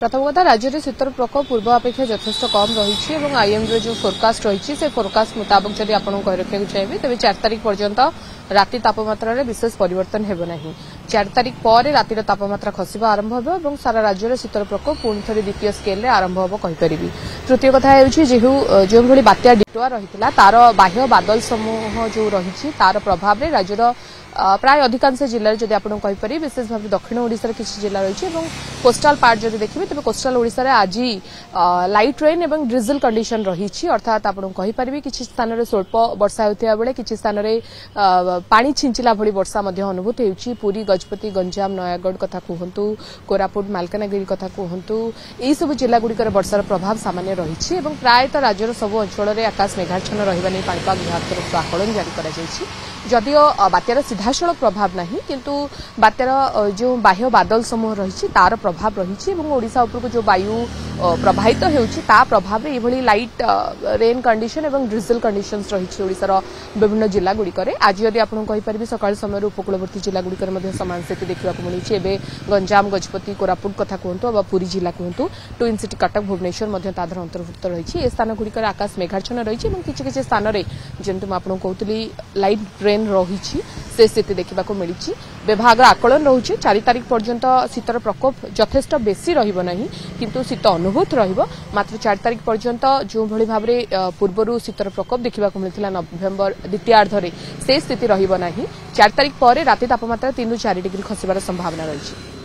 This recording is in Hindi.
प्रथम कथा राज्य में शीतर प्रकोप पूर्व अपेक्षा यथेष कम रही आईएमडी जो फोरकास्ट रही से फोरकास्ट मुताबक जब आपको कही रखा चाहिए तेज 4 तारिख पर्यंत राति तापमात्रा विशेष परिवर्तन हेब नहीं 4 तारिख पर रातिर तापमात्रा खसवा आरंभ हो सारा राज्य में शीतर प्रकोप पुणी थे द्वितीय स्केल आरंभ हम कहीपरि। तृतीय कथा जो भली बात्या डिटोआ रही तार बाह्य बादल समूह जो रही तार प्रभाव में राज्यर प्राय अधिकांश जिले जब आपको कहीपरि विशेष भाव दक्षिण ओडिशा किसी जिला रही कोस्टाल पार्ट जब देखिए तेज कोस्टाल ओडिशा आज लाइट रेन और ड्रिजल कंडीशन रही अर्थात आपको कहीपरि किसी स्थान में स्वल्प वर्षा होता बेले किसी स्थान में पानी छिंचिला भली वर्षा अनुभूत होउछि। पुरी गजपति गंजाम नयागढ़ कथा कहतु कोरापुट मालकानगिरी कथा कहतु यही सब जिला गुड़िकर वर्षार प्रभाव सामान्य रही प्रायतः राज्यर सब अंचल में आकाश मेघाच्छन्न रही पाणीपाग विभाग तरफ आकलन जारी कर जदियो बात्यार सीधासलख प्रभाव नहीं किंतु बात्यार जो बाह्य बादल समूह रही तार प्रभाव रही ओडिशा उपरको जो वायु प्रवाहित होउछि ता प्रभाव में यह लाइट रेन कंडीशन और ड्रिजल कंडीशंस रही ओडिशार विभिन्न जिला गुड़िकर आज जदि आपको कहीपरि सकाळ समय उपकूलवर्ती जिला गुड़िकर सामान स्थिति देखा मिली गंजाम गजपति कोरापुट कथा कहतु पुरी जिला कहतु ट्विन सिटी कटक भुवनेश्वर तादर अंतर्भुक्त रही ए स्थान गुड़िकर आकाश मेघाच्छन्न रही किसी स्थान में जमी आपको कहती लाइट रेन रही से स्थिति देखा मिली। विभाग आकलन रोचे 4 तारिख पर्यंत शीतर प्रकोप यथेष्ट बेसी रहिबो नहीं किंतु शीत अनुभूत रहिबो मात्र 4 तारिख पर्यंत जो भली भाव पूर्वर शीतर प्रकोप देखा मिलता नवेम्बर द्वितीयार्धरे से स्थिति रहिबो नहीं 4 तारिख पर राति तापमात्रा 3 ରୁ 4 डिग्री खसिबार संभावना रही।